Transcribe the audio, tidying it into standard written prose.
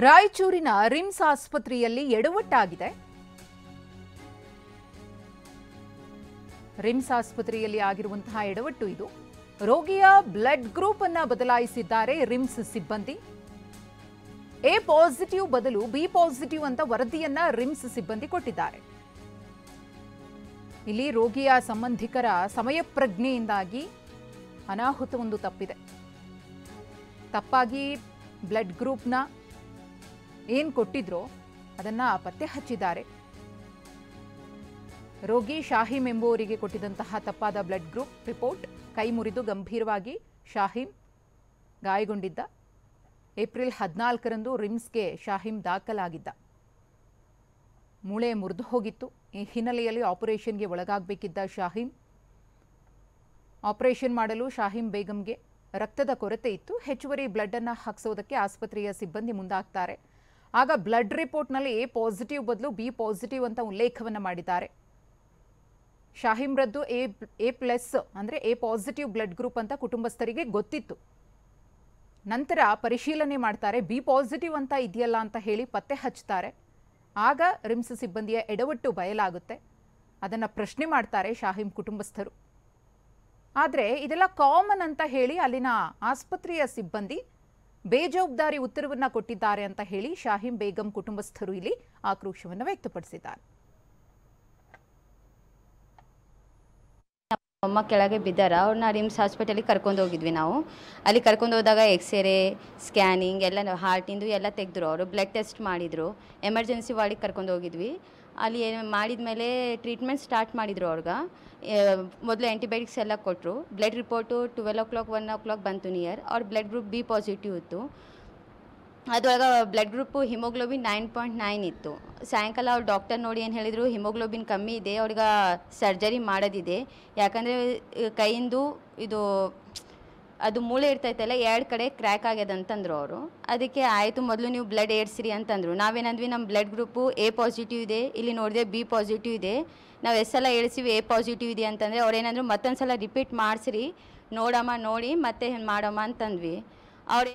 ರಾಯಚೂರಿನ ರಿಮ್ಸ್ ಆಸ್ಪತ್ರೆಯಲ್ಲಿ ಎಡವಟ್ಟಾಗಿದೆ. ರಿಮ್ಸ್ ಆಸ್ಪತ್ರೆಯಲ್ಲಿ ಆಗಿರುವಂತಹ ಎಡವಟ್ಟು ಇದು. ರೋಗಿಯ ಬ್ಲಡ್ ಗ್ರೂಪ್ ಅನ್ನು ಬದಲಾಯಿಸಿದ್ದಾರೆ ರಿಮ್ಸ್ ಸಿಬ್ಬಂದಿ. ಎ ಪಾಸಿಟಿವ್ ಬದಲು ಬಿ ಪಾಸಿಟಿವ್ ಅಂತ ವರದಿಯನ್ನ ರಿಮ್ಸ್ ಸಿಬ್ಬಂದಿ ಕೊಟ್ಟಿದ್ದಾರೆ. ಇಲ್ಲಿ ರೋಗಿಯ ಸಂಬಂಧಿಕರ ಸಮಯ ಪ್ರಜ್ಞೆಯಿಂದಾಗಿ ಅನಾಹುತವೊಂದು ತಪ್ಪಿದೆ. ತಪ್ಪಾಗಿ ಬ್ಲಡ್ ಗ್ರೂಪ್ನ ಏನು ಕೊಟ್ಟಿದ್ರೋ ಅದನ್ನ ಪತ್ತೆ ಹಚ್ಚಿದ್ದಾರೆ. ರೋಗಿ ಶಾಹೀಮ್ ಎಂಬುವರಿಗೆ ಕೊಟ್ಟಿದ್ದಂತಹ ತಪ್ಪಾದ ಬ್ಲಡ್ ಗ್ರೂಪ್ ರಿಪೋರ್ಟ್ ಕೈ ಮುರಿದು ಗಂಭೀರವಾಗಿ ಶಾಹೀಮ್ ಗಾಯಗೊಂಡಿದ್ದ. ಏಪ್ರಿಲ್ 14ರಂದು ರಿಮ್ಸ್ಗೆ ಶಾಹೀಮ್ ದಾಖಲಾಗಿದ್ದ. ಮೂಳೆ ಮುರಿದು ಹೋಗಿತ್ತು. ಈ ಹಿನ್ನೆಲೆಯಲ್ಲಿ ಆಪರೇಷನ್ಗೆ ಒಳಗಾಗಬೇಕಿದ್ದ ಶಾಹೀಮ್. ಆಪರೇಷನ್ ಮಾಡಲು ಶಾಹೀಮ್ ಬೇಗಂಗೆ ರಕ್ತದ ಕೊರತೆ ಇತ್ತು. ಹೆಚ್ಚುವರಿ ಬ್ಲಡ್ ಅನ್ನು ಹಾಕಿಸೋದಕ್ಕೆ ಆಸ್ಪತ್ರೆಯ ಸಿಬ್ಬಂದಿ ಮುಂದಾಗ್ತಾರೆ. ಆಗ ಬ್ಲಡ್ ರಿಪೋರ್ಟ್ನಲ್ಲಿ ಎ ಪಾಸಿಟಿವ್ ಬದಲು ಬಿ ಪಾಸಿಟಿವ್ ಅಂತ ಉಲ್ಲೇಖವನ್ನು ಮಾಡಿದ್ದಾರೆ. ಶಾಹೀಮ್ರದ್ದು ಎ ಪ್ಲಸ್ ಅಂದರೆ ಎ ಪಾಸಿಟಿವ್ ಬ್ಲಡ್ ಗ್ರೂಪ್ ಅಂತ ಕುಟುಂಬಸ್ಥರಿಗೆ ಗೊತ್ತಿತ್ತು. ನಂತರ ಪರಿಶೀಲನೆ ಮಾಡ್ತಾರೆ. ಬಿ ಪಾಸಿಟಿವ್ ಅಂತ ಇದೆಯಲ್ಲ ಅಂತ ಹೇಳಿ ಪತ್ತೆ ಹಚ್ತಾರೆ. ಆಗ ರಿಮ್ಸ್ ಸಿಬ್ಬಂದಿಯ ಎಡವಟ್ಟು ಬಯಲಾಗುತ್ತೆ. ಅದನ್ನು ಪ್ರಶ್ನೆ ಮಾಡ್ತಾರೆ ಶಾಹೀಮ್ ಕುಟುಂಬಸ್ಥರು. ಆದರೆ ಇದೆಲ್ಲ ಕಾಮನ್ ಅಂತ ಹೇಳಿ ಅಲ್ಲಿನ ಆಸ್ಪತ್ರೆಯ ಸಿಬ್ಬಂದಿ ಬೇಜವಾಬ್ದಾರಿ ಉತ್ತರವನ್ನು ಕೊಟ್ಟಿದ್ದಾರೆ ಅಂತ ಹೇಳಿ ಶಾಹೀಮ್ ಬೇಗಂ ಕುಟುಂಬಸ್ಥರು ಇಲ್ಲಿ ಆಕ್ರೋಶವನ್ನು ವ್ಯಕ್ತಪಡಿಸಿದ್ದಾರೆ. ಅಮ್ಮ ಕೆಳಗೆ ಬಿದ್ದಾರ. ಅವ್ರನ್ನ ರಿಮ್ಸ್ ಹಾಸ್ಪಿಟಲಿಗೆ ಕರ್ಕೊಂಡು ಹೋಗಿದ್ವಿ ನಾವು. ಅಲ್ಲಿ ಕರ್ಕೊಂಡು ಹೋದಾಗ ಎಕ್ಸ್ರೇ ಸ್ಕ್ಯಾನಿಂಗ್ ಎಲ್ಲ ಹಾರ್ಟಿಂದು ಎಲ್ಲ ತೆಗೆದ್ರು. ಅವರು ಬ್ಲಡ್ ಟೆಸ್ಟ್ ಮಾಡಿದರು. ಎಮರ್ಜೆನ್ಸಿ ವಾರ್ಡಿಗೆ ಕರ್ಕೊಂಡು ಹೋಗಿದ್ವಿ. ಅಲ್ಲಿ ಮಾಡಿದ ಮೇಲೆ ಟ್ರೀಟ್ಮೆಂಟ್ ಸ್ಟಾರ್ಟ್ ಮಾಡಿದರು. ಅವ್ರಿಗೆ ಮೊದಲು ಆ್ಯಂಟಿಬಯೋಟಿಕ್ಸ್ ಎಲ್ಲ ಕೊಟ್ಟರು. ಬ್ಲಡ್ ರಿಪೋರ್ಟು 12 o'clock 1 o'clock ಬಂತು ನಿಯರ್. ಅವ್ರ ಬ್ಲಡ್ ಗ್ರೂಪ್ ಬಿ ಪಾಸಿಟಿವ್ ಇತ್ತು. ಅದರೊಳಗೆ ಬ್ಲಡ್ ಗ್ರೂಪು ಹಿಮೋಗ್ಲೋಬಿನ್ 9.9 ಇತ್ತು. ಸಾಯಂಕಾಲ ಅವ್ರು ಡಾಕ್ಟರ್ ನೋಡಿ ಏನು ಹೇಳಿದರು, ಹಿಮೋಗ್ಲೋಬಿನ್ ಕಮ್ಮಿ ಇದೆ, ಅವ್ರಿಗೆ ಸರ್ಜರಿ ಮಾಡೋದಿದೆ. ಯಾಕಂದರೆ ಕೈಯಿಂದ ಇದು ಅದು ಮೂಳೆ ಇರ್ತೈತಲ್ಲ 2 ಕಡೆ ಕ್ರ್ಯಾಕ್ ಆಗ್ಯದ ಅಂತಂದರು ಅವರು. ಅದಕ್ಕೆ ಆಯಿತು ಮೊದಲು ನೀವು ಬ್ಲಡ್ ಏರ್ಸಿರಿ ಅಂತಂದರು. ನಾವೇನಂದ್ವಿ ನಮ್ಮ ಬ್ಲಡ್ ಗ್ರೂಪು ಎ ಪಾಸಿಟಿವ್ ಇದೆ, ಇಲ್ಲಿ ನೋಡಿದೆ ಬಿ ಪಾಸಿಟಿವ್ ಇದೆ, ನಾವು ಎಷ್ಟು ಸಲ ಹೇಳ್ಸಿವಿ ಎ ಪಾಸಿಟಿವ್ ಇದೆ ಅಂತಂದರೆ ಅವ್ರೇನಂದ್ರು ಮತ್ತೊಂದು ಸಲ ರಿಪೀಟ್ ಮಾಡಿಸ್ರಿ ನೋಡಮ್ಮ, ನೋಡಿ ಮತ್ತೆ ಮಾಡೋಮ್ಮ ಅಂತಂದ್ವಿ. ಅವ್ರು